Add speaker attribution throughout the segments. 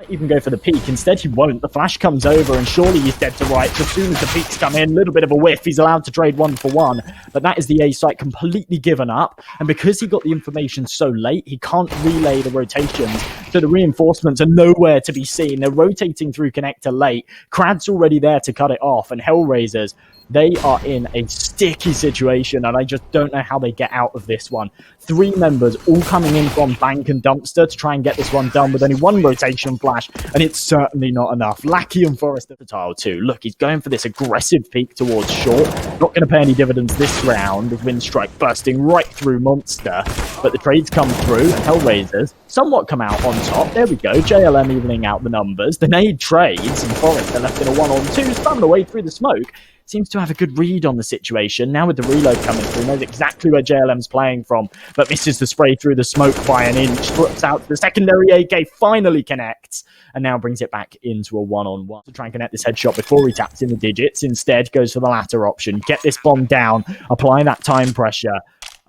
Speaker 1: might even go for the peak. Instead, he won't. The flash comes over, and surely he's dead to rights. As soon as the peaks come in, a little bit of a whiff, he's allowed to trade 1-for-1. But that is the A site completely given up. And because he got the information so late, he can't relay the rotations. So the reinforcements are nowhere to be seen. They're rotating through connector late. Krad's already there to cut it off. And HellRaisers, they are in a sticky situation, and I just don't know how they get out of this one. 3 members all coming in from Bank and Dumpster to try and get this one done with only 1 rotation flash, and it's certainly not enough. Lackey and Forrest at the tile too. Look, he's going for this aggressive peek towards short. Not going to pay any dividends this round with Winstrike bursting right through Monster, but the trades come through, and HellRaisers somewhat come out on top. There we go. JlaYm evening out the numbers. The nade trades, and Forrest are left in a 1-on-2, spamming away through the smoke. Seems to have a good read on the situation. Now with the reload coming through, knows exactly where JlaYm's playing from, but misses the spray through the smoke by an inch. Slips out to the secondary AK, finally connects, and now brings it back into a 1-on-1 to try and connect this headshot before he taps in the digits. Instead, goes for the latter option. Get this bomb down, apply that time pressure,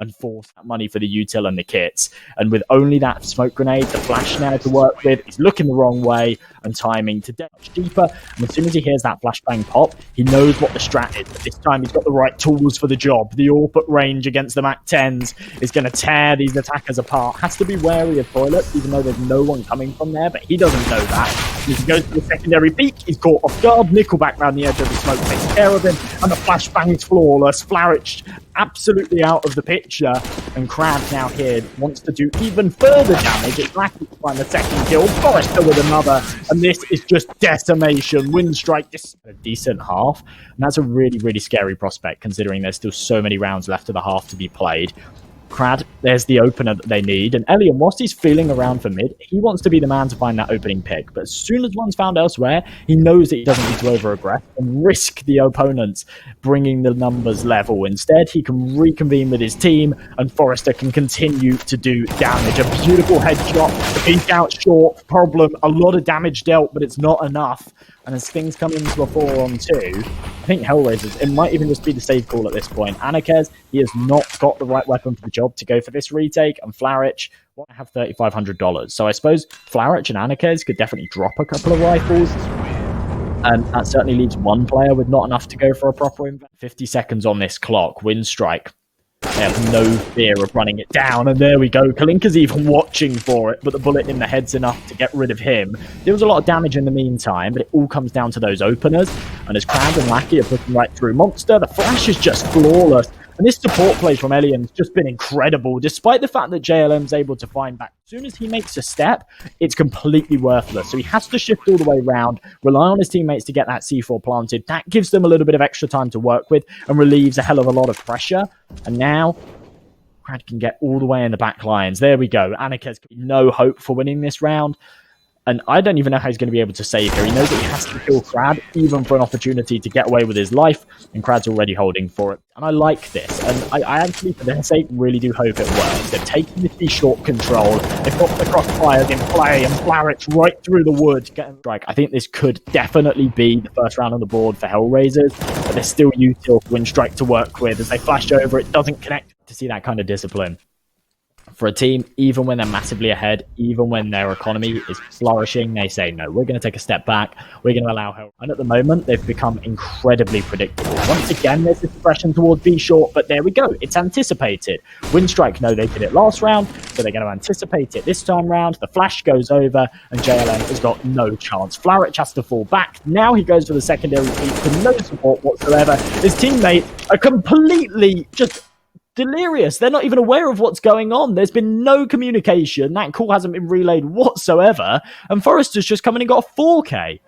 Speaker 1: and force that money for the util and the kits. And with only that smoke grenade, the flash now to work with, he's looking the wrong way and timing to much deeper. And as soon as he hears that flashbang pop, he knows what the strat is. But this time he's got the right tools for the job. The AWP at range against the MAC-10s is going to tear these attackers apart. Has to be wary of toilets, even though there's no one coming from there, but he doesn't know that. And as he goes to the secondary peak, he's caught off guard. NickelBack around the edge of the smoke takes care of him, and the flashbang's flawless. Flarich absolutely out of the picture, and Krad now here wants to do even further damage. It's Lackey to find the second kill, Forrester with another, and this is just decimation. Winstrike just a decent half, and that's a really, really scary prospect considering there's still so many rounds left of the half to be played. Krad, there's the opener that they need, and JlaYm, whilst he's feeling around for mid, he wants to be the man to find that opening pick, but as soon as one's found elsewhere, he knows that he doesn't need to over-aggress and risk the opponents bringing the numbers level. Instead, he can reconvene with his team, and Forrester can continue to do damage. A beautiful headshot, the peek out short, problem, a lot of damage dealt, but it's not enough. And as things come into a 4-on-2, I think HellRaisers, it might even just be the safe call at this point. Anarkez, he has not got the right weapon for the job to go for this retake, and Flarich, well, I have $3,500. So I suppose Flarich and anarkez could definitely drop a couple of rifles. And that certainly leaves one player with not enough to go for a proper invest. 50 seconds on this clock. Winstrike. They have no fear of running it down, and there we go. Kalinka's even watching for it, but the bullet in the head's enough to get rid of him. There was a lot of damage in the meantime, but it all comes down to those openers. And as Krad and Lackey are pushing right through Monster, the flash is just flawless. And this support play from JlaYm has just been incredible, despite the fact that JlaYm's able to find back. As soon as he makes a step, it's completely worthless. So he has to shift all the way around, rely on his teammates to get that C4 planted. That gives them a little bit of extra time to work with and relieves a hell of a lot of pressure. And now, Krad can get all the way in the back lines. There we go. anarkez, no hope for winning this round. And I don't even know how he's going to be able to save here. He knows that he has to kill Krad, even for an opportunity to get away with his life. And Krad's already holding for it. And I like this. And I actually, for their sake, really do hope it works. They're taking this short control. They've got the crossfires in play, and Flarich right through the wood. Strike. I think this could definitely be the first round on the board for HellRaisers. But there's still util for Winstrike to work with. As they flash over, it doesn't connect. To see that kind of discipline for a team, even when they're massively ahead, even when their economy is flourishing, they say, no, we're going to take a step back. We're going to allow help. And at the moment, they've become incredibly predictable. Once again, there's this progression towards B short, but there we go. It's anticipated. Winstrike know they did it last round, so they're going to anticipate it this time round. The flash goes over, and JlaYm has got no chance. Flarich has to fall back. Now he goes for the secondary peak with no support whatsoever. His teammates are completely just delirious. They're not even aware of what's going on. There's been no communication. That call hasn't been relayed whatsoever. And Forrester's just come in and got a 4K.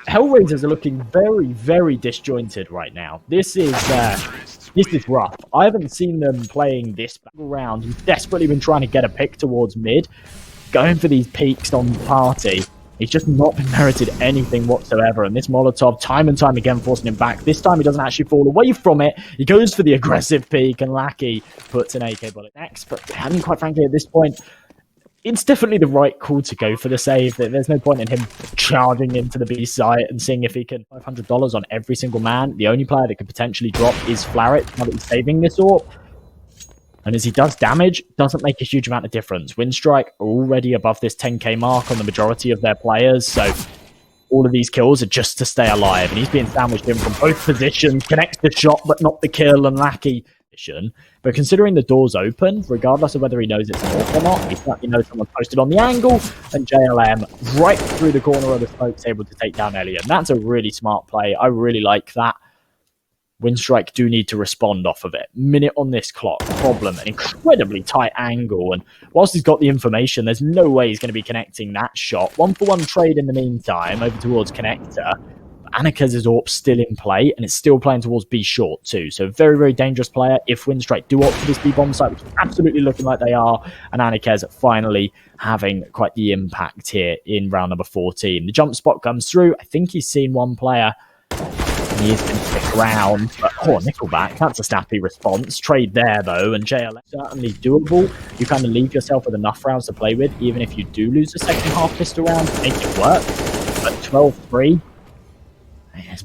Speaker 1: HellRaisers are looking very, very disjointed right now. This is rough. I haven't seen them playing this round. He's desperately been trying to get a pick towards mid, going for these peaks on party. He's just not been merited anything whatsoever. And this Molotov, time and time again, forcing him back. This time, he doesn't actually fall away from it. He goes for the aggressive peek, and Lackey puts an AK bullet next. But I mean, quite frankly, at this point, it's definitely the right call to go for the save. There's no point in him charging into the B site and seeing if he can $500 on every single man. The only player that could potentially drop is Flarich, now that he's saving this AWP. And as he does damage, doesn't make a huge amount of difference. Winstrike are already above this 10k mark on the majority of their players, so all of these kills are just to stay alive. And he's being sandwiched in from both positions, connects the shot, but not the kill, and Lackey. But considering the door's open, regardless of whether he knows it's an AWP or not, he certainly knows someone's posted on the angle, and JlaYm, right through the corner of the smoke, is able to take down Elliot. And that's a really smart play. I really like that. Winstrike do need to respond off of it. Minute on this clock, problem, an incredibly tight angle, and whilst he's got the information, there's no way he's going to be connecting that shot. 1-for-1 trade in the meantime, over towards connector. Anarkez's AWP still in play, and it's still playing towards B short too. So very, very dangerous player if Winstrike do opt for this B bomb site, which is absolutely looking like they are. And anarkez finally having quite the impact here in round number 14. The jump spot comes through. I think he's seen one player. And he is going to stick around. But, NickelBack, that's a snappy response. Trade there, though, and JlaYm certainly doable. You kind of leave yourself with enough rounds to play with, even if you do lose the second half pistol round to make it work. But 12-3. It's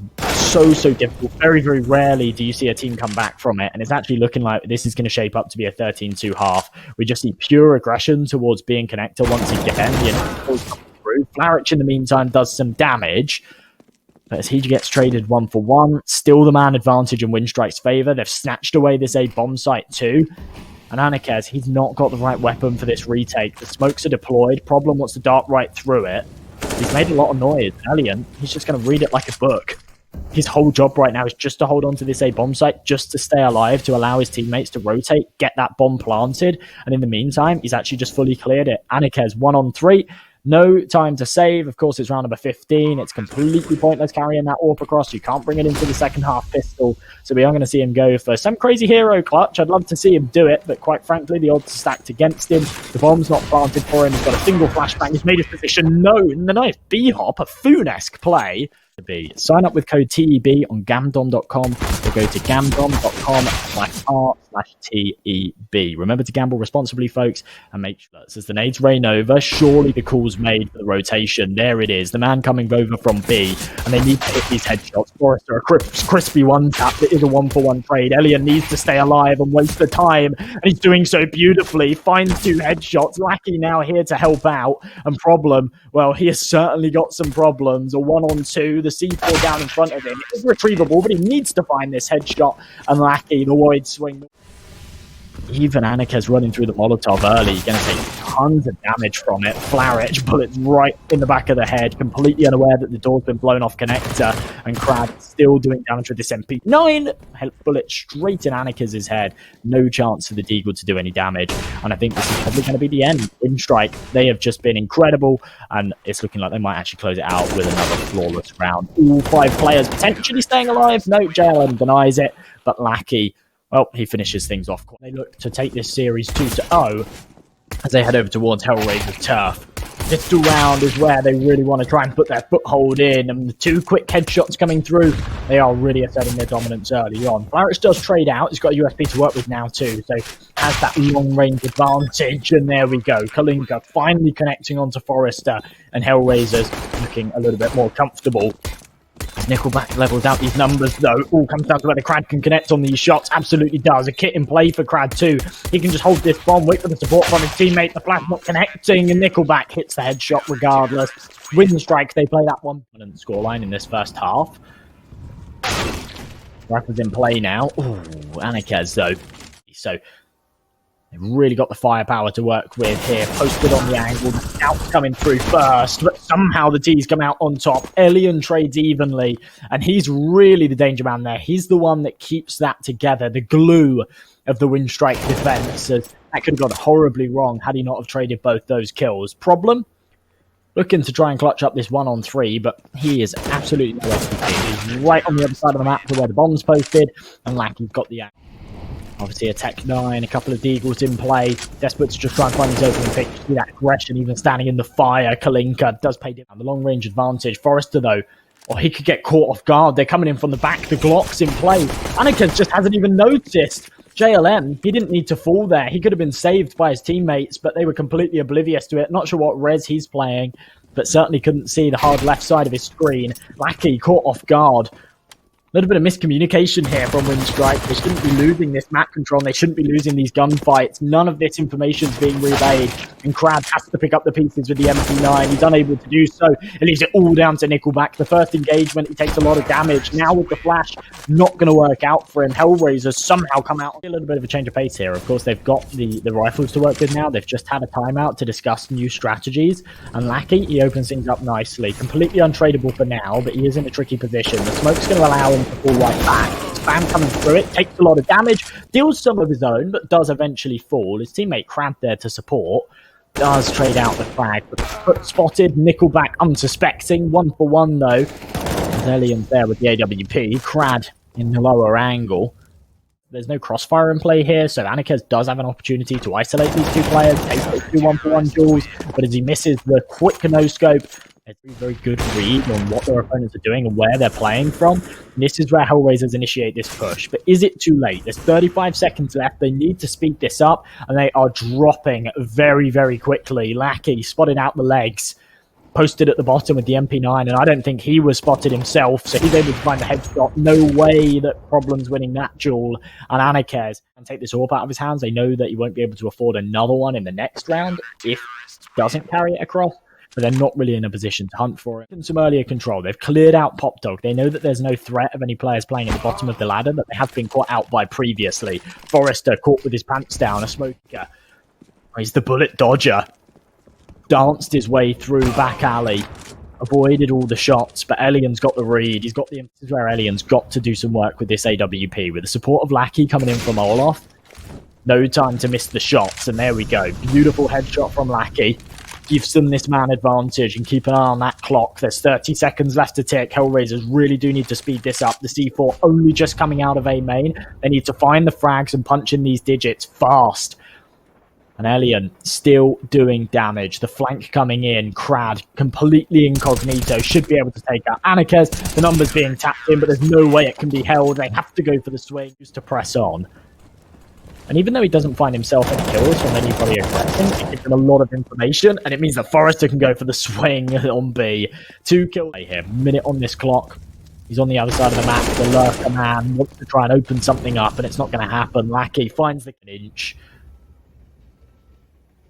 Speaker 1: so difficult. Very, very rarely do you see a team come back from it, and it's actually looking like this is going to shape up to be a 13-2 half. We just see pure aggression towards being connector once again. Flarich, in the meantime, does some damage, but as he gets traded 1-for-1, still the man advantage in Winstrike's favour. They've snatched away this A bomb site too. And anarkez, he's not got the right weapon for this retake. The smokes are deployed. Problem wants to dart right through it. He's made a lot of noise. Alien, he's just going to read it like a book. His whole job right now is just to hold on to this A bomb site, just to stay alive, to allow his teammates to rotate, get that bomb planted. And in the meantime, he's actually just fully cleared it. anarkez 1-on-3. No time to save. Of course, it's round number 15. It's completely pointless carrying that AWP across. You can't bring it into the second half pistol. So we are going to see him go for some crazy hero clutch. I'd love to see him do it, but quite frankly, the odds are stacked against him. The bomb's not planted for him. He's got a single flashbang. He's made his position known. The nice B-hop, a Foon-esque play. Sign up with code TEB on gamdom.com or go to gamdom.com/r/TEB. Remember to gamble responsibly, folks, and make sure that as the nades rain over, surely the call's made for the rotation. There it is, the man coming over from B, and they need to hit these headshots. Forrester, a crispy one tap. It is a 1-for-1 trade. Elliot needs to stay alive and waste the time, and he's doing so beautifully. Finds 2 headshots. Lackey now here to help out, and problem, well, he has certainly got some problems. A 1-on-2. The C4 down in front of him is retrievable, but he needs to find this headshot. And Lackey, the wide swing. Even anarkez running through the Molotov early, you're going to take tons of damage from it. Flarich, bullets right in the back of the head, completely unaware that the door's been blown off connector, and Krad still doing damage with this MP9. Bullet straight in anarkez's head. No chance for the deagle to do any damage, and I think this is probably going to be the end. Winstrike, they have just been incredible, and it's looking like they might actually close it out with another flawless round. All 5 players potentially staying alive. No, JlaYm denies it, but Lackey, well, he finishes things off. They look to take this series 2-0 as they head over towards HellRaisers turf. Pistol round is where they really want to try and put their foothold in, and the 2 quick headshots coming through, they are really asserting their dominance early on. Flarich does trade out. He's got a USP to work with now too, so has that long-range advantage, and there we go. Kalinka finally connecting onto Forrester, and HellRaisers looking a little bit more comfortable. NickelBack levels out these numbers, though. All comes down to whether Krad can connect on these shots. Absolutely does. A kit in play for Krad, too. He can just hold this bomb, wait for the support from his teammate. The flash not connecting, and NickelBack hits the headshot regardless. Winstrike, they play that one. Scoreline in this first half. Rapper's in play now. Ooh, anarkez, though. So they've really got the firepower to work with here. Posted on the angle. The scout's coming through first, but somehow the T's come out on top. Elian trades evenly, and he's really the danger man there. He's the one that keeps that together, the glue of the Winstrike defense. That could have gone horribly wrong had he not have traded both those kills. Problem? Looking to try and clutch up this 1-on-3, but he is absolutely no SPP. He's right on the other side of the map to where the bomb's posted, and Lackey's got the act. Obviously a Tech 9, a couple of deagles in play. Desperate to just try and find his opening pick. See that aggression, even standing in the fire. Kalinka does pay down the long range advantage. Forrester, though, he could get caught off guard. They're coming in from the back. The Glock's in play. anarkez just hasn't even noticed. JlaYm, he didn't need to fall there. He could have been saved by his teammates, but they were completely oblivious to it. Not sure what res he's playing, but certainly couldn't see the hard left side of his screen. Lackey caught off guard. little bit of miscommunication here from Winstrike. They shouldn't be losing this map control. They shouldn't be losing these gunfights. None of this information is being relayed. And Krad has to pick up the pieces with the MP9. He's unable to do so. It leaves it all down to NickelBack. The first engagement, he takes a lot of damage. Now with the flash, not going to work out for him. HellRaisers somehow come out. A little bit of a change of pace here. Of course, they've got the rifles to work with now. They've just had a timeout to discuss new strategies. And Lackey, he opens things up nicely. Completely untradeable for now, but he is in a tricky position. The smoke's going to allow him to fall right back. Spam coming through it, takes a lot of damage, deals some of his own, but does eventually fall. His teammate Krad there to support. Does trade out the frag, but foot spotted. NickelBack unsuspecting. 1-for-1 though. ELIGE there with the AWP. Krad in the lower angle. There's no crossfire in play here, so anarkez does have an opportunity to isolate these two players, take those two 1-for-1 duels, but as he misses the quick no-scope, it's a very good read on what their opponents are doing and where they're playing from. And this is where HellRaisers initiate this push. But is it too late? There's 35 seconds left. They need to speed this up, and they are dropping very, very quickly. Lackey spotted out the legs, posted at the bottom with the MP9, and I don't think he was spotted himself, so he's able to find the headshot. No way that Problem's winning that duel, and anarkez can take this AWP out of his hands. They know that he won't be able to afford another one in the next round if he doesn't carry it across, but they're not really in a position to hunt for it. In some earlier control, they've cleared out Pop Dog. They know that there's no threat of any players playing at the bottom of the ladder that they have been caught out by previously. Forrester caught with his pants down, a smoker. He's the bullet dodger. Danced his way through back alley, avoided all the shots, but ELIGE's got the read. He's got the emphasis where ELIGE's got to do some work with this AWP. With the support of Lackey coming in from Olaf, no time to miss the shots, and there we go. Beautiful headshot from Lackey. Gives them this man advantage, and keep an eye on that clock. There's 30 seconds left to tick. HellRaisers really do need to speed this up. The C4 only just coming out of A main. They need to find the frags and punch in these digits fast. And ELIGE still doing damage. The flank coming in. Krad completely incognito. Should be able to take out anarkez. The numbers being tapped in, but there's no way it can be held. They have to go for the swing just to press on. And even though he doesn't find himself any kills from anybody aggressing, it gives him a lot of information, and it means that Forrester can go for the swing on B. 2 kills here. Minute on this clock. He's on the other side of the map. The lurker man wants to try and open something up, and it's not going to happen. Lackey finds the inch.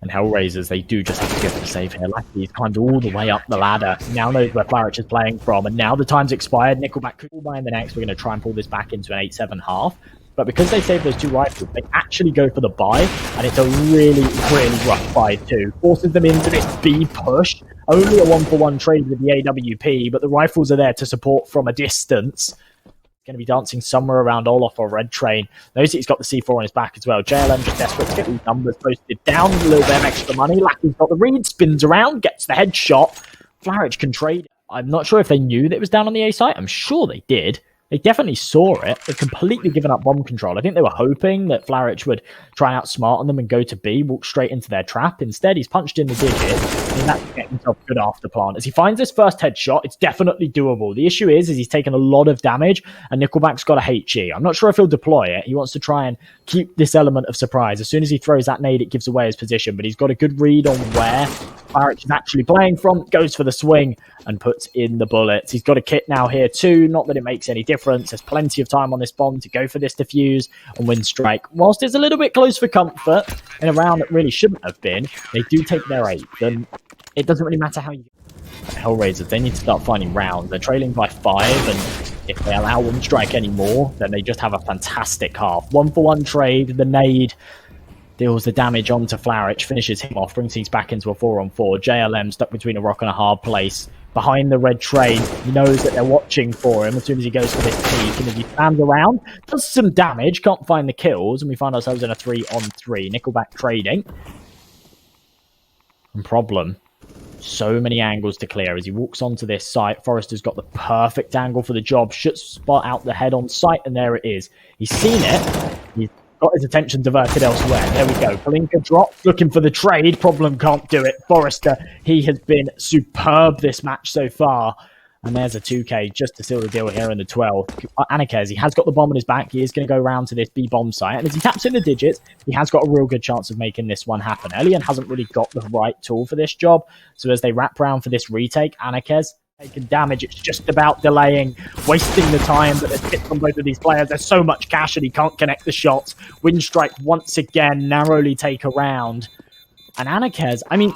Speaker 1: And HellRaisers, they do just have to go for the save here. Lackey's climbed all the way up the ladder. Now knows where Flarich is playing from, and now the time's expired. NickelBack could pull by in the next. We're going to try and pull this back into an 8-7 half. But because they saved those 2 rifles, they actually go for the buy, and it's a really, really rough buy too. Forces them into this B push. Only a 1-for-1 trade with the AWP, but the rifles are there to support from a distance. Going to be dancing somewhere around Olaf or Red Train. Notice he's got the C4 on his back as well. JlaYm just desperate to get these numbers posted down. A little bit of extra money. Lackey's got the read, spins around, gets the headshot. Flarich can trade. I'm not sure if they knew that it was down on the A site. I'm sure they did. They definitely saw it. They've completely given up bomb control. I think they were hoping that Flarich would try and outsmart on them and go to B, walk straight into their trap. Instead, he's punched in the digit, and that's getting himself a good afterplant. As he finds his first headshot, it's definitely doable. The issue is he's taken a lot of damage, and NickelBack's got a HE. I'm not sure if he'll deploy it. He wants to try and keep this element of surprise. As soon as he throws that nade, it gives away his position, but he's got a good read on where Flarich is actually playing from, goes for the swing, and puts in the bullets. He's got a kit now here too, not that it makes any difference. There's plenty of time on this bomb to go for this defuse and Winstrike. Whilst it's a little bit close for comfort in a round that really shouldn't have been, they do take their 8th, and it doesn't really matter how you... HellRaisers, they need to start finding rounds. They're trailing by 5, and if they allow Winstrike anymore, then they just have a fantastic half. 1-for-1 trade, the nade deals the damage onto Flarich, finishes him off, brings things back into a 4-on-4. JlaYm stuck between a rock and a hard place. Behind the red train, he knows that they're watching for him as soon as he goes for this peak, and as he stands around, does some damage, can't find the kills, and we find ourselves in a 3-on-3. NickelBack trading. And Problem. So many angles to clear. As he walks onto this site, Forrester's got the perfect angle for the job, should spot out the head on sight, and there it is. He's seen it. He's got his attention diverted elsewhere. There we go. Kalinka drops, looking for the trade. Problem can't do it. Forrester, he has been superb this match so far. And there's a 2K just to seal the deal here in the 12th. anarkez, he has got the bomb on his back. He is going to go around to this B bomb site. And as he taps in the digits, he has got a real good chance of making this one happen. ELIGE hasn't really got the right tool for this job. So as they wrap around for this retake, anarkez taking damage. It's just about delaying, wasting the time that there's hit from both of these players. There's so much cash and he can't connect the shots. Winstrike once again narrowly take a round. And anarkez, I mean,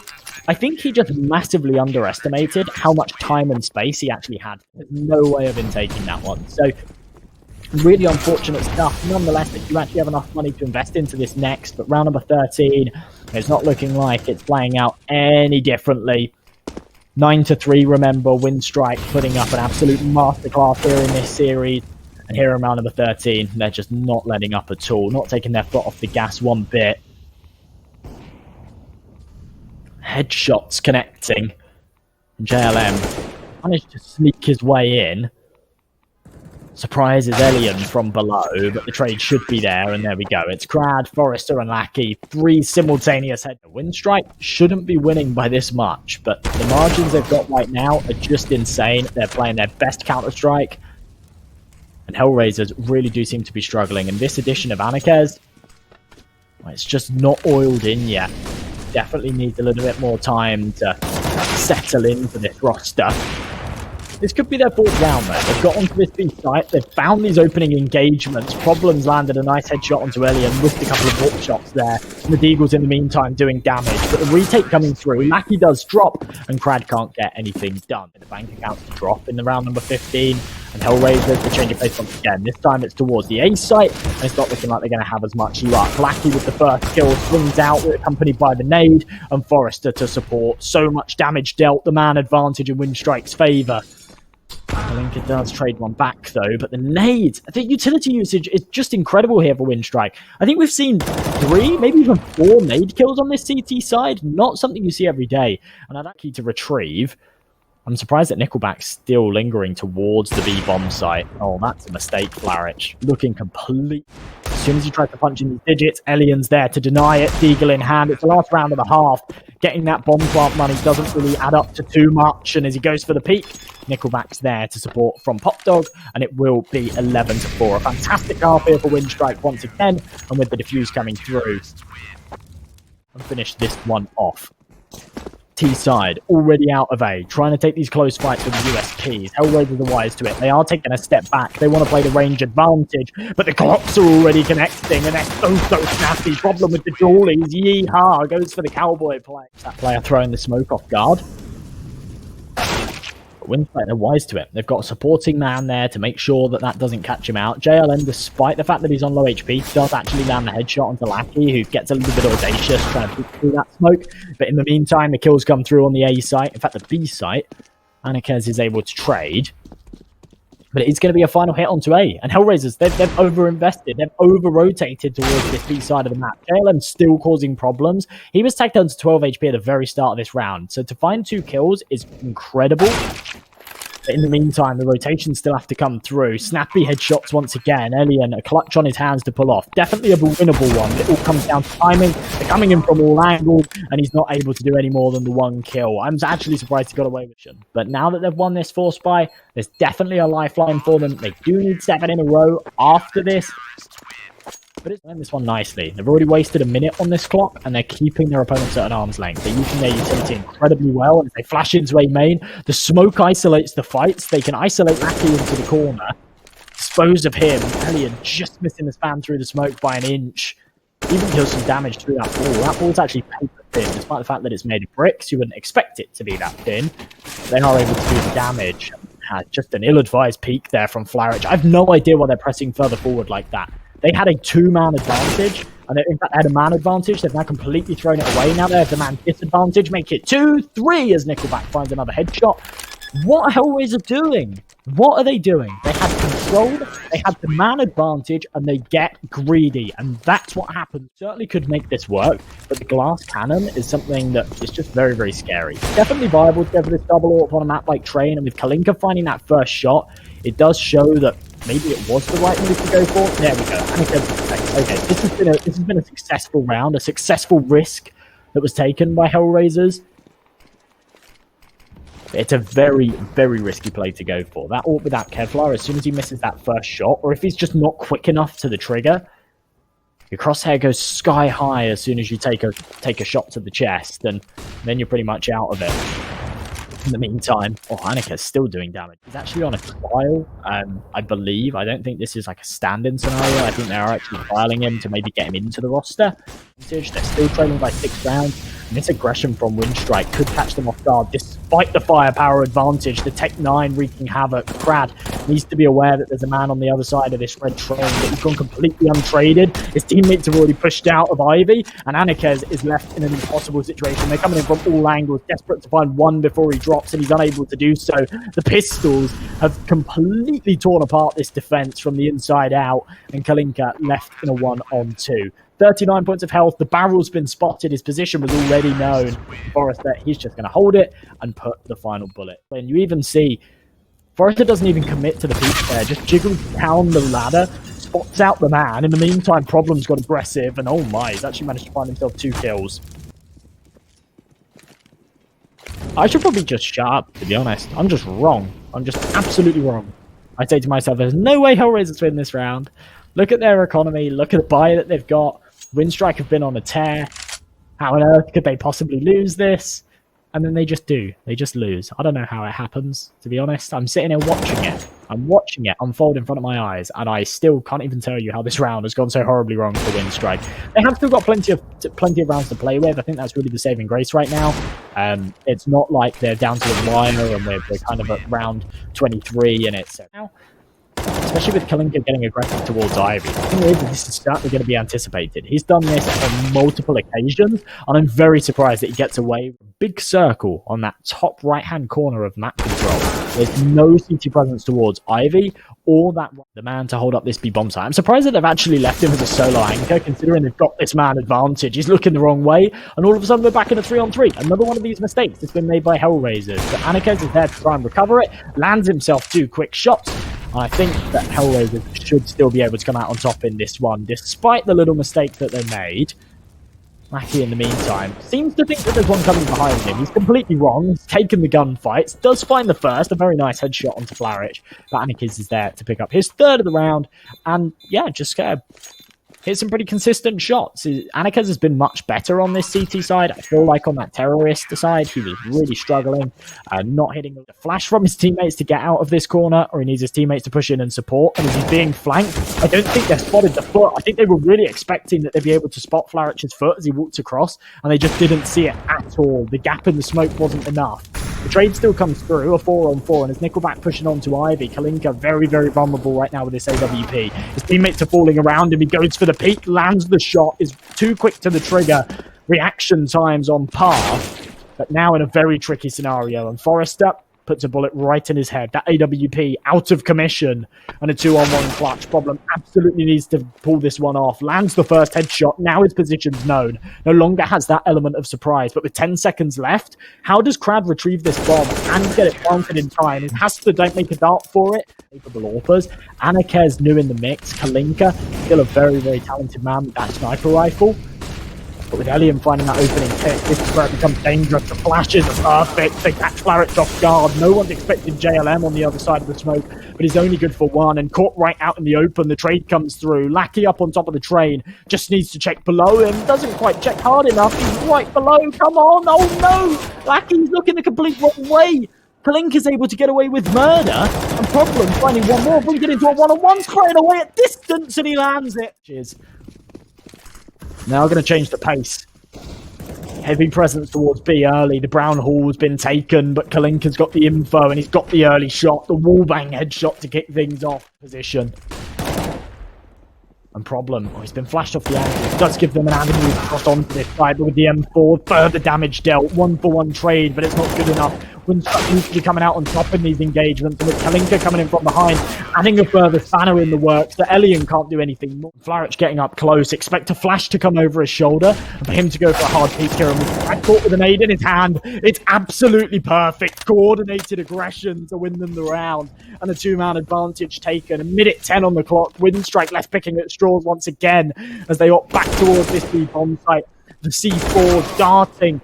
Speaker 1: I think he just massively underestimated how much time and space he actually had. There's no way of him taking that one. So really unfortunate stuff. Nonetheless, if you actually have enough money to invest into this next, but round number 13, it's not looking like it's playing out any differently. 9-3, remember, Winstrike putting up an absolute masterclass here in this series. And here in round number 13, they're just not letting up at all, not taking their foot off the gas one bit. Headshots connecting. JlaYm managed to sneak his way in. Surprises ELIGE from below, but the trade should be there, and there we go. It's Krad, Forrester, and Lackey. 3 simultaneous head. Winstrike shouldn't be winning by this much, but the margins they've got right now are just insane. They're playing their best Counter-Strike, and HellRaisers really do seem to be struggling. And this edition of anarkez, well, it's just not oiled in yet. Definitely needs a little bit more time to settle into this roster. This could be their 4th round though. They've got onto this B site, they've found these opening engagements. Problems landed a nice headshot onto ELIGE and missed a couple of warp shots there. And the deagle's in the meantime doing damage. But the retake coming through, Lackey does drop, and Krad can't get anything done. The bank account to drop in the round number 15, and HellRaisers to change of pace once again. This time it's towards the A site, and it's not looking like they're going to have as much luck. Lackey with the first kill swings out, accompanied by the nade, and Forrester to support. So much damage dealt, the man advantage in Winstrike's favour. Kalinka does trade one back though, but the nades, the utility usage is just incredible here for Winstrike. I think we've seen 3, maybe even 4 nade kills on this CT side. Not something you see every day. And I'd key to retrieve. I'm surprised that NickelBack's still lingering towards the B bomb site. Oh, that's a mistake, Flarich. Looking complete. As soon as he tries to punch in these digits, ELIGE's there to deny it. Deagle in hand. It's the last round of the half. Getting that bomb plant money doesn't really add up to too much. And as he goes for the peak, NickelBack's there to support from Popdog. And it will be 11-4. A fantastic half here for Winstrike once again. And with the defuse coming through, and finish this one off. T side already out of A, trying to take these close fights with the USPs. HellRaisers are wise to it. They are taking a step back. They want to play the range advantage, but the clocks are already connecting, and they're so snappy. Problem with the Jawlies. Yeehaw goes for the cowboy play. That player throwing the smoke off guard. Winstrike, they're wise to it. They've got a supporting man there to make sure that that doesn't catch him out. JlaYm, despite the fact that he's on low HP, does actually land the headshot onto Lackey, who gets a little bit audacious trying to peek through that smoke. But in the meantime, the kills come through on the A site. In fact, the B site, anarkez is able to trade. But it's going to be a final hit onto A. And HellRaisers, they've over-invested. They've over-rotated towards this B side of the map. JlaYm still causing problems. He was tacked down to 12 HP at the very start of this round. So to find 2 kills is incredible. But in the meantime, the rotations still have to come through. Snappy headshots once again. ELIGE, a clutch on his hands to pull off. Definitely a winnable one. It all comes down to timing. They're coming in from all angles, and he's not able to do any more than the 1 kill. I'm actually surprised he got away with it. But now that they've won this force buy, there's definitely a lifeline for them. They do need 7 in a row after this. But it's done this one nicely. They've already wasted a minute on this clock, and they're keeping their opponents at an arm's length. They're using their utility incredibly well, and as they flash into a main, the smoke isolates the fights. They can isolate Lackey into the corner, dispose of him. ELIGE just missing the span through the smoke by an inch. Even kills some damage through that ball. That ball's actually paper thin, despite the fact that it's made of bricks. You wouldn't expect it to be that thin. They are able to do the damage. Just an ill-advised peek there from Flarich. I have no idea why they're pressing further forward like that. They had a 2-man advantage, and in fact, they had a man advantage. They've now completely thrown it away. Now they have the man disadvantage. Make it 2-3 as NickelBack finds another headshot. What are HellRaisers doing? What are they doing? They had control, they had the man advantage, and they get greedy, and that's what happened. Certainly could make this work, but the glass cannon is something that is just very, very scary. Definitely viable to go for this double AWP on a map like Train, and with Kalinka finding that first shot, it does show that maybe it was the right move to go for. There we go. Okay, this has been a successful round, a successful risk that was taken by HellRaisers. It's a very, very risky play to go for. That AWP without Kevlar, as soon as he misses that first shot, or if he's just not quick enough to the trigger, your crosshair goes sky high as soon as you take a shot to the chest, and then you're pretty much out of it. In the meantime, anarkez still doing damage. He's actually on a trial, I believe. I don't think this is like a stand-in scenario. I think they are actually trialing him to maybe get him into the roster. They're still trailing by 6 rounds. And this aggression from Winstrike could catch them off guard, despite the firepower advantage. The Tech 9 wreaking havoc. Krad needs to be aware that there's a man on the other side of this red train, that he's gone completely untraded. His teammates have already pushed out of Ivy, and anarkez is left in an impossible situation. They're coming in from all angles, desperate to find one before he drops, and he's unable to do so. The pistols have completely torn apart this defense from the inside out, and kalinka left in a 1-on-2. 39 points of health. The barrel's been spotted. His position was already known. Forrester, he's just going to hold it and put the final bullet. And you even see Forrester doesn't even commit to the peak there. Just jiggles down the ladder, spots out the man. In the meantime, Problem's got aggressive, and oh my, he's actually managed to find himself 2 kills. I should probably just shut up, to be honest. I'm just wrong. I'm just absolutely wrong. I say to myself, there's no way HellRaisers win this round. Look at their economy. Look at the buy that they've got. Winstrike have been on a tear. How on earth could they possibly lose this? And then they just do. They just lose. I don't know how it happens, to be honest. I'm sitting here watching it. I'm watching it unfold in front of my eyes, and I still can't even tell you how this round has gone so horribly wrong for Winstrike. They have still got plenty of rounds to play with. I think that's really the saving grace right now. It's not like they're down to the wire and we're kind of at round 23 and it's now. Especially with kalinka getting aggressive towards Ivy. I think this is certainly going to be anticipated. He's done this on multiple occasions, and I'm very surprised that he gets away with a big circle on that top right-hand corner of map control. There's no CT presence towards Ivy or the man to hold up this B bomb site. I'm surprised that they've actually left him as a solo anchor, considering they've got this man advantage. He's looking the wrong way, and all of a sudden we're back in a 3-on-3. Another one of these mistakes that's been made by HellRaisers. But anarkez is there to try and recover it, lands himself 2 quick shots. I think that HellRaisers should still be able to come out on top in this one, despite the little mistake that they made. Mackie, in the meantime, seems to think that there's one coming behind him. He's completely wrong. He's taken the gunfights. Does find the first. A very nice headshot onto Flarich. But anarkez is there to pick up his 3rd of the round. And, yeah, just hit some pretty consistent shots. anarkez has been much better on this CT side. I feel like on that terrorist side, he was really struggling, not hitting the flash from his teammates to get out of this corner, or he needs his teammates to push in and support. And as he's being flanked, I don't think they've spotted the foot. I think they were really expecting that they'd be able to spot Flarich's foot as he walked across, and they just didn't see it at all. The gap in the smoke wasn't enough. The trade still comes through, a 4-on-4, and as NickelBack pushing on to Ivy, kalinka very, very vulnerable right now with this AWP. His teammates are falling around him. He goes for the peak, lands the shot, is too quick to the trigger. Reaction times on par, but now in a very tricky scenario. And Forrester puts a bullet right in his head. That AWP out of commission, and a 2-on-1 clutch. Problem absolutely needs to pull this one off. Lands the first headshot. Now his position's known. No longer has that element of surprise, but with 10 seconds left, how does Krad retrieve this bomb and get it planted in time? He has to don't make a dart for it. Capable AWPers. anarkez new in the mix. kalinka, still a very, very talented man with that sniper rifle. But with JlaYm finding that opening kick, this is where it becomes dangerous. The flashes are perfect. They catch Flarich off guard. No one's expected JlaYm on the other side of the smoke, but he's only good for 1 and caught right out in the open. The trade comes through. Lackey up on top of the train. Just needs to check below him. Doesn't quite check hard enough. He's right below. Come on. Oh no. Lackey's looking the complete wrong way. kalinka's able to get away with murder, and Problem finding one more, brings it into a 1-on-1, spraying away at distance, and he lands it. Cheers. Now going to change the pace. Heavy presence towards B early. The brown hall's been taken, but kalinka's got the info and he's got the early shot. The wallbang headshot to kick things off position. And Problem, he's been flashed off the angle. It does give them an avenue to cross onto this side, but with the M4, further damage dealt. 1-for-1 trade, but it's not good enough. Winstrike needs to be coming out on top in these engagements, and with kalinka coming in from behind, adding a further spanner in the works, that ELIGE can't do anything more. Flarich getting up close, expect a flash to come over his shoulder, and for him to go for a hard peek here, and Krad caught with an aid in his hand. It's absolutely perfect, coordinated aggression to win them the round, and a 2-man advantage taken. A minute 10 on the clock, Winstrike left picking at straws once again, as they opt back towards this bomb site. The C4 darting,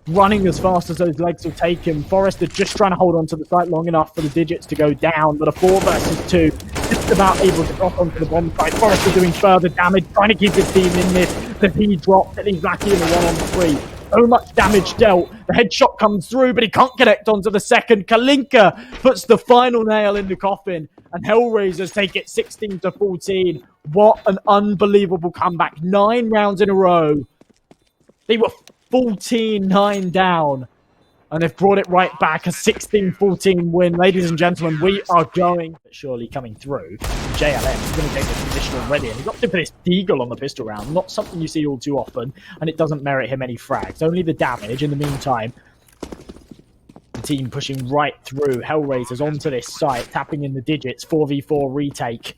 Speaker 1: running as fast as those legs will take him. Forrester just trying to hold on to the site long enough for the digits to go down, but a 4 versus 2, just about able to drop onto the bomb site. Forrester doing further damage, trying to keep his team in this. The P dropped, and he's lucky in the 1-on-3. So much damage dealt. The headshot comes through, but he can't connect onto the second. Kalinka puts the final nail in the coffin, and HellRaisers take it 16-14. What an unbelievable comeback. 9 rounds in a row. They were 14-9 down, and they've brought it right back. A 16-14 win. Ladies and gentlemen, we are going. Surely coming through. JlaYm is going to take this position already, and he's opted for this deagle on the pistol round. Not something you see all too often, and it doesn't merit him any frags. Only the damage. In the meantime, the team pushing right through. HellRaisers onto this site, tapping in the digits. 4v4 retake.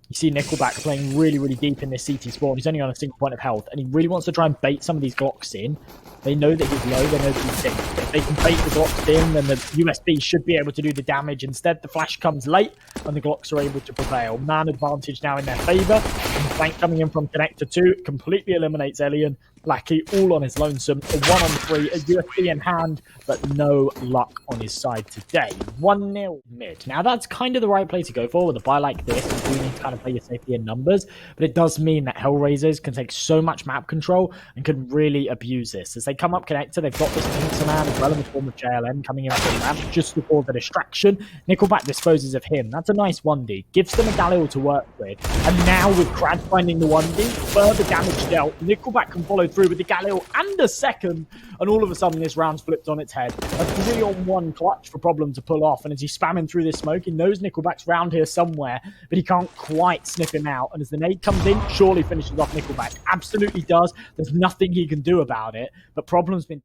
Speaker 1: You see NickelBack playing really, really deep in this CT spawn. He's only on a single point of health, and he really wants to try and bait some of these Glocks in. They know that he's low, they know that he's sick. If they can bait the Glocks in, then the USB should be able to do the damage. Instead, the flash comes late, and the Glocks are able to prevail. Man advantage now in their favour. And the flank coming in from Connector 2 completely eliminates Elian. Lackey all on his lonesome. A 1-on-3, a USB in hand, but no luck on his side today. 1-0 mid. Now, that's kind of the right play to go for with a buy like this. You do need to kind of play your safety in numbers, but it does mean that HellRaisers can take so much map control and can really abuse this. As they come up connector, they've got this pincer man as well in the form of JlaYm coming in up the map just before the distraction. NickelBack disposes of him. That's a nice 1D. Gives them a Galil to work with. And now with Krad finding the 1D, further damage dealt. NickelBack can follow through with the Galil and a second, and all of a sudden this round's flipped on its head. A 3-on-1 clutch for Problem to pull off, and as he's spamming through this smoke, he knows NickelBack's round here somewhere, but he can't quite sniff him out, and as the nade comes in, surely finishes off NickelBack. Absolutely does. There's nothing he can do about it, but Problem's been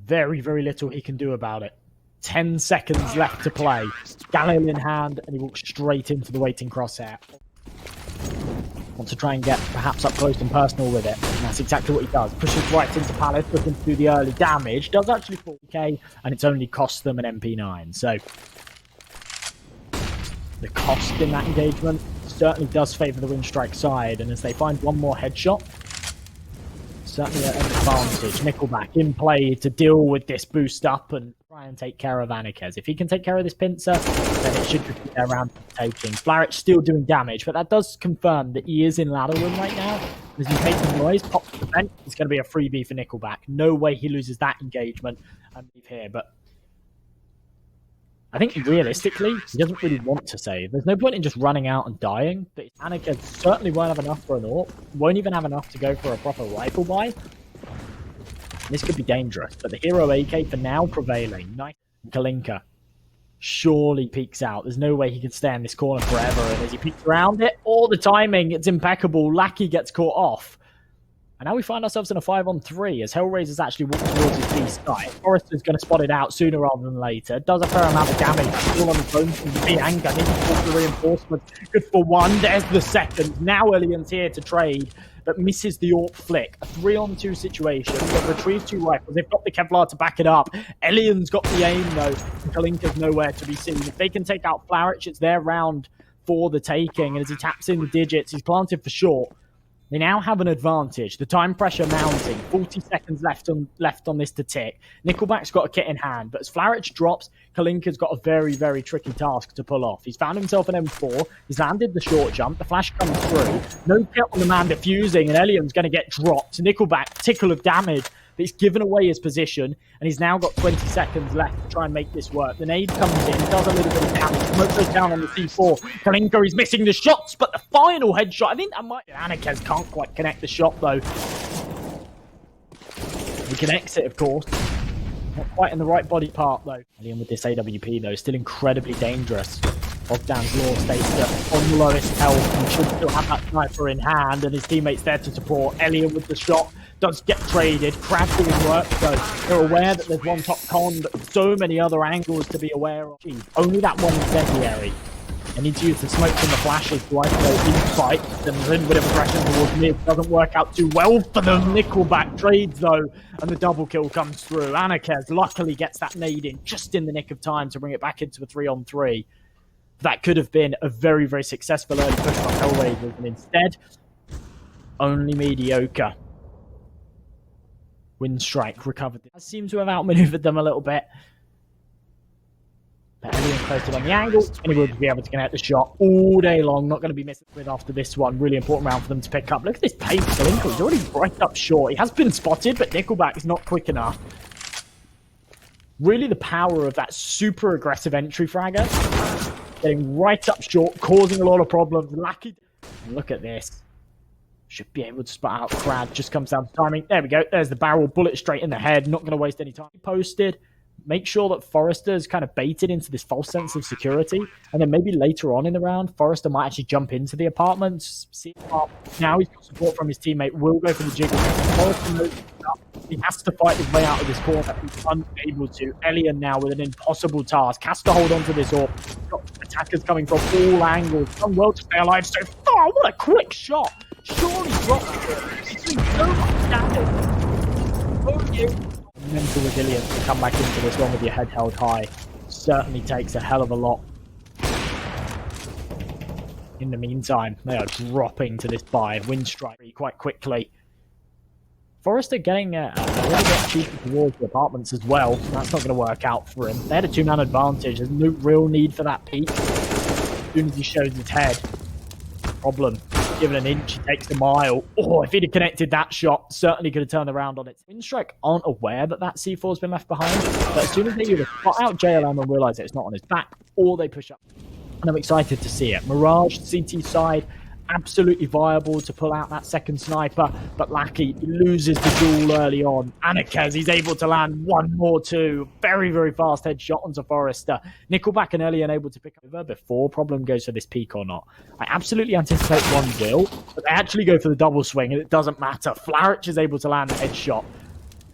Speaker 1: very, very little he can do about it. 10 seconds left to play. Galil in hand, and he walks straight into the waiting crosshair. Want to try and get perhaps up close and personal with it. And that's exactly what he does. Pushes right into Palace, looking to do the early damage. Does actually 40k, and it's only cost them an MP9. So the cost in that engagement certainly does favour the Winstrike side. And as they find one more headshot, certainly an advantage. NickelBack in play to deal with this boost up and try and take care of anarkez. If he can take care of this pincer, then it should be their round taking. Flarich still doing damage, but that does confirm that he is in ladder room right now. As he's making noise, pops the vent, it's going to be a freebie for NickelBack. No way he loses that engagement and leave here, but I think realistically, he doesn't really want to save. There's no point in just running out and dying. But anarkez certainly won't have enough for an AWP. Won't even have enough to go for a proper rifle buy. This could be dangerous, but the hero AK for now prevailing. Nice. Kalinka surely peeks out. There's no way he can stay in this corner forever. And as he peeks around it, all the timing, it's impeccable. Lackey gets caught off. And now we find ourselves in a 5-on-3 as HellRaisers actually walk towards his B side. Forrester's going to spot it out sooner rather than later. Does a fair amount of damage. All on his own from the B anchor. Needs to call the reinforcement. Good for one. There's the second. Now Elian's here to trade, but misses the AWP flick. A 3-on-2 situation. They've retrieved 2 rifles. They've got the Kevlar to back it up. Elian's got the aim though. And Kalinka's nowhere to be seen. If they can take out Flarich, it's their round for the taking. And as he taps in the digits, he's planted for short. They now have an advantage. The time pressure mounting. 40 seconds left on this to tick. NickelBack's got a kit in hand, but as Flarich drops, Kalinka's got a very, very tricky task to pull off. He's found himself an M4. He's landed the short jump. The flash comes through. No kit on the man defusing, and Elian's going to get dropped. NickelBack, tickle of damage. But he's given away his position, and he's now got 20 seconds left to try and make this work. The nade comes in, does a little bit of damage. Smoke goes down on the C4. Kalinka is missing the shots, but the final headshot, I think that might... anarkez can't quite connect the shot, though. He can exit, of course. Not quite in the right body part, though. Elian with this AWP, though, still incredibly dangerous. Bogdan's law states that on the lowest health, he should still have that sniper in hand, and his teammates there to support. Elian with the shot does get traded. Krad doing work, though. They're aware that there's one top con, but so many other angles to be aware of. Gee, only that one incendiary. They need to use the smoke from the flashes to isolate these fights, and a little bit of aggression towards mid doesn't work out too well for them. NickelBack trades, though, and the double kill comes through. anarkez luckily gets that nade in just in the nick of time to bring it back into a 3-on-3. That could have been a very, very successful early push from HellRaisers, and instead, only mediocre. Winstrike recovered. It seems to have outmaneuvered them a little bit. But Alien posted on the angle, and he will be able to connect the shot all day long. Not going to be missing with after this one. Really important round for them to pick up. Look at this pace. Kalinka, he's already right up short. He has been spotted, but NickelBack is not quick enough. Really the power of that super aggressive entry fragger. Getting right up short, causing a lot of problems. Lucky. Look at this. Should be able to spot out Krad. Just comes down to timing. There we go. There's the barrel. Bullet straight in the head. Not going to waste any time. Posted. Make sure that Forrester is kind of baited into this false sense of security. And then maybe later on in the round, Forrester might actually jump into the apartments. See now he's got support from his teammate. Will go for the jiggle. Forrester moves up. He has to fight his way out of this corner. He's unable to. ELIGE now with an impossible task. Has to hold on to this orb. Got attackers coming from all angles. Done well to stay alive so far. What a quick shot. Surely dropped it. He's doing so much damage. Oh, yeah. Mental resilience to come back into this one with your head held high certainly takes a hell of a lot. In the meantime, they are dropping to this buy. Winstrike quite quickly. Forrester getting a little bit cheaper towards the apartments as well. That's not going to work out for him. They had a 2-man advantage. There's no real need for that peak. As soon as he shows his head, problem. Given an inch, he takes a mile. Oh, if he'd have connected that shot, certainly could have turned around on it. Winstrike aren't aware that that C4's been left behind, but as soon as they either spot out JlaYm and realise that it's not on his back, or they push up. And I'm excited to see it. Mirage, CT side, absolutely viable to pull out that second sniper, but Lackey loses the duel early on. Anarkez, he's able to land one more two. Very, very fast headshot onto Forrester. NickelBack and ELIGE able to pick over before problem goes for this peak or not. I absolutely anticipate one will, but they actually go for the double swing and it doesn't matter. Flarich is able to land a headshot.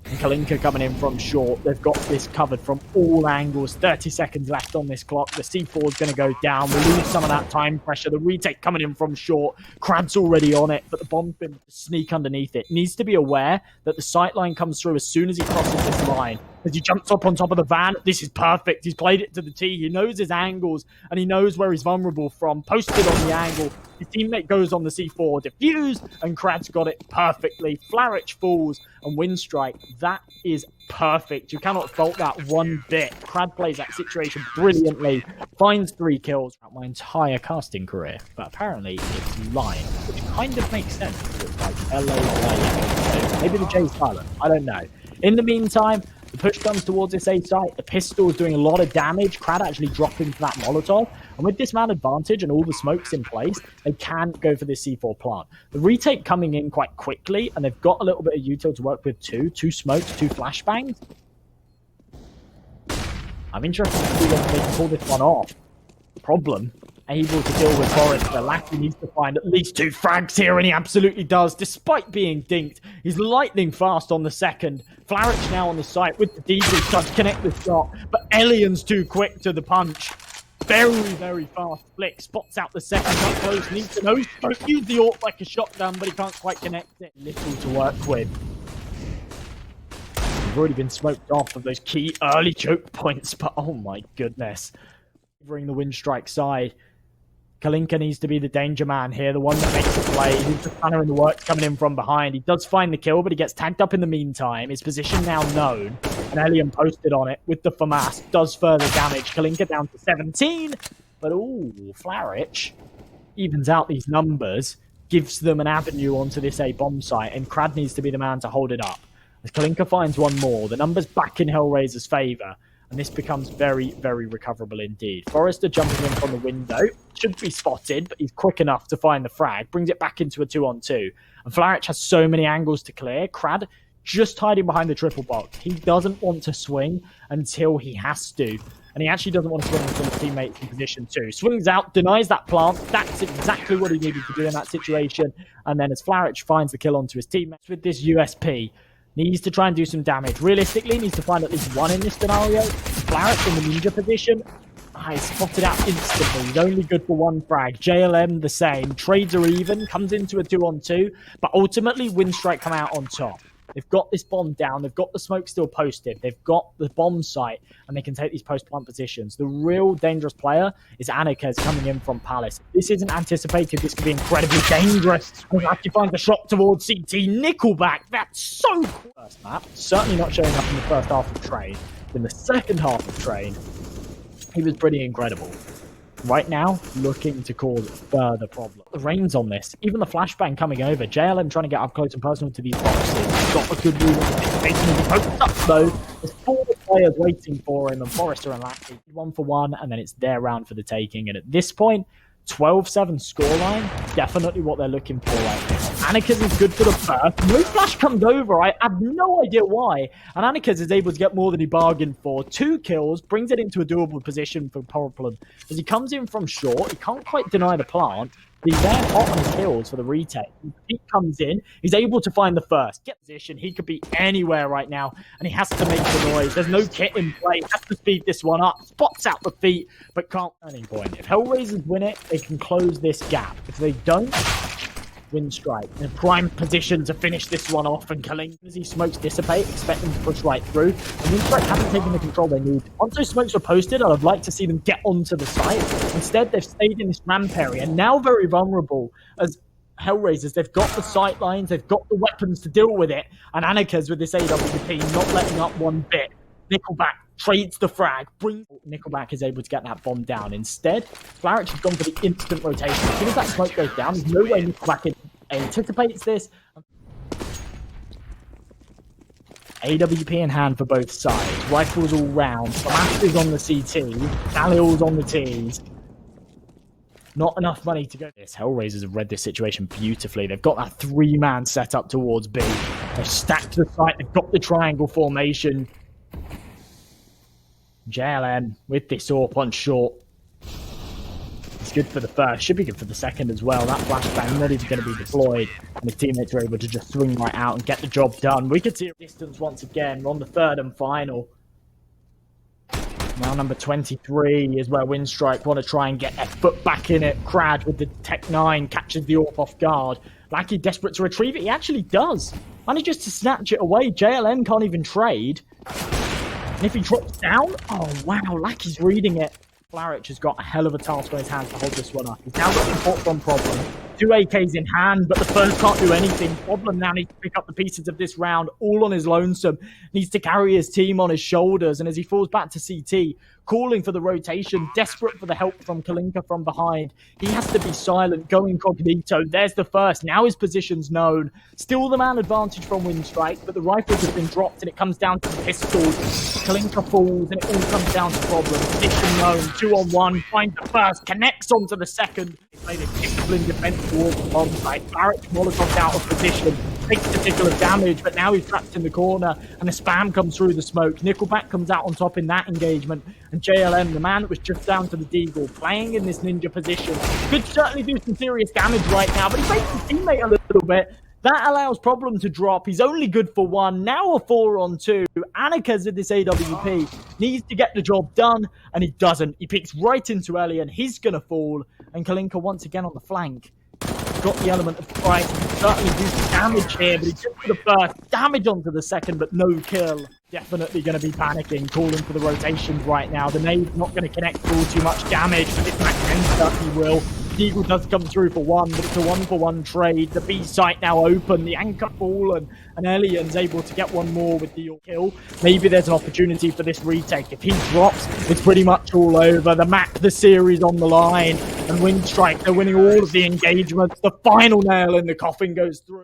Speaker 1: And Kalinka coming in from short. They've got this covered from all angles. 30 seconds left on this clock. The C4 is going to go down. We'll lose some of that time pressure. The retake coming in from short. Krad's already on it, but the bomb's been sneak underneath it. Needs to be aware that the sight line comes through as soon as he crosses this line. As he jumps up on top of the van, this is perfect. He's played it to the T. He knows his angles, and he knows where he's vulnerable from. Posted on the angle. His teammate goes on the C4, defuse, and Krad's got it perfectly. Flarich falls, and Winstrike. That is perfect. You cannot fault that one bit. Krad plays that situation brilliantly. Finds 3 kills throughout my entire casting career, but apparently it's JlaYm, which kind of makes sense. It's like LA, so maybe the J's silent. I don't know. In the meantime, the push comes towards this A site. The pistol is doing a lot of damage. Krad actually dropping for that Molotov. And with this man advantage and all the smokes in place, they can go for this C4 plant. The retake coming in quite quickly, and they've got a little bit of util to work with too. 2 smokes, 2 flashbangs. I'm interested to see whether they can pull this one off. Problem. Able to deal with Forrester. Lackey needs to find at least 2 frags here, and he absolutely does, despite being dinked. He's lightning fast on the second. Flarich now on the site with the deagle, does connect the shot, but ELIGE's too quick to the punch. Very, very fast flick. Spots out the second up close. Needs to know. Use the AWP like a shotgun, but he can't quite connect it. Little to work with. We've already been smoked off of those key early choke points, but oh my goodness. Covering the Winstrike side. Kalinka needs to be the danger man here, the one that makes the play. He's the planner in the works coming in from behind. He does find the kill, but he gets tagged up in the meantime. His position now known. And ELIGE posted on it with the FAMAS. Does further damage. Kalinka down to 17. But ooh, Flarich evens out these numbers. Gives them an avenue onto this A bomb site. And Krad needs to be the man to hold it up. As Kalinka finds one more, the numbers back in HellRaisers' favour. And this becomes very, very recoverable indeed. Forrester jumping in from the window. Should be spotted, but he's quick enough to find the frag. Brings it back into a 2-on-2. And Flarich has so many angles to clear. Krad just hiding behind the triple box. He doesn't want to swing until he has to. And he actually doesn't want to swing until his teammate's in position too. Swings out, denies that plant. That's exactly what he needed to do in that situation. And then as Flarich finds the kill onto his teammates with this USP, needs to try and do some damage. Realistically, needs to find at least 1 in this scenario. Flarich in the ninja position. He's spotted out instantly. He's only good for 1 frag. JlaYm the same. Trades are even. Comes into a 2-on-2. But ultimately, Winstrike come out on top. They've got this bomb down. They've got the smoke still posted. They've got the bomb site. And they can take these post-plant positions. The real dangerous player is anarkez coming in from Palace. If this isn't anticipated, this could be incredibly dangerous. And Lackey finds the shot towards CT. NickelBack. That's so cool. First map. Certainly not showing up in the first half of Train. In the second half of Train, he was pretty incredible. Right now, looking to cause further problems. The reins on this, even the flashbang coming over. JlaYm trying to get up close and personal to these boxes. Got a good move on the facing the post up though. There's 4 players waiting for him, and Forrester and Lackey 1 for 1, and then it's their round for the taking. And at this point, 12-7 scoreline, definitely what they're looking for right now. anarkez is good for the first. No flash comes over. I have no idea why. And anarkez is able to get more than he bargained for. 2 kills, brings it into a doable position for Problem. As he comes in from short, he can't quite deny the plant. He's there hot on his heels for the retake. He comes in, he's able to find the first. Get position, he could be anywhere right now, and he has to make the noise. There's no kit in play, has to speed this one up. Spots out the feet, but can't. Turning point. If HellRaisers win it, they can close this gap. If they don't, Winstrike in a prime position to finish this one off, and kalinka, as he smokes dissipate, expect them to push right through. And Winstrike haven't taken the control they need. Once those smokes were posted, I'd like to see them get onto the site. Instead, they've stayed in this ramp area, now very vulnerable as HellRaisers. They've got the sight lines, they've got the weapons to deal with it, and anarkez with this AWP not letting up one bit. NickelBack trades the frag, NickelBack is able to get that bomb down. Instead, Flarich has gone for the instant rotation. As soon as that smoke goes down, there's no way NickelBack anticipates this. AWP in hand for both sides. Rifles all round. Flash is on the CT. Dalil's on the T's. Not enough money to go. This HellRaisers have read this situation beautifully. They've got that 3-man setup towards B. They've stacked the site. They've got the triangle formation. JlaYm with this AWP on short. It's good for the first. Should be good for the second as well. That flashbang not even going to be deployed. And the teammates are able to just swing right out and get the job done. We could see a distance once again. We're on the third and final. Now number 23 is where Winstrike want to try and get their foot back in it. Krad with the Tech 9 catches the AWP off guard. Lackey desperate to retrieve it. He actually does. Manages to snatch it away. JlaYm can't even trade. And if he drops down, oh wow, Lackey's reading it. Flarich has got a hell of a task on his hands to hold this one up. He's now got support from Problem. 2 AKs in hand, but the first can't do anything. Problem now needs to pick up the pieces of this round, all on his lonesome. Needs to carry his team on his shoulders, and as he falls back to CT, calling for the rotation, desperate for the help from kalinka from behind. He has to be silent, go incognito. There's the first. Now his position's known. Still the man advantage from Winstrike, but the rifles have been dropped, and it comes down to the pistols. kalinka falls, and it all comes down to Problem. Position known, 2-on-1, finds the first, connects onto the second. He's made a disciplined defense towards the bomb site. Flarich Molotov out of position. Takes a tickle of damage, but now he's trapped in the corner, and the spam comes through the smoke. NickelBack comes out on top in that engagement, and JlaYm, the man that was just down to the deagle, playing in this ninja position, could certainly do some serious damage right now, but he breaks his teammate a little bit. That allows Problem to drop. He's only good for 1, now a 4-on-2. anarkez with this AWP needs to get the job done, and he doesn't. He picks right into Ellie, and he's going to fall, and kalinka once again on the flank. Got the element of price, certainly do some damage here, but he gets for the first, damage onto the second, but no kill. Definitely going to be panicking, calling for the rotations right now. The nade's not going to connect for all too much damage, but this match certainly will. Deagle does come through for 1, but it's a 1-for-1 trade. The B site now open, the anchor fallen, and Elian's able to get one more with the kill. Maybe there's an opportunity for this retake. If he drops, it's pretty much all over. The map, the series on the line, and Winstrike, they're winning all of the engagements. The final nail in the coffin goes through.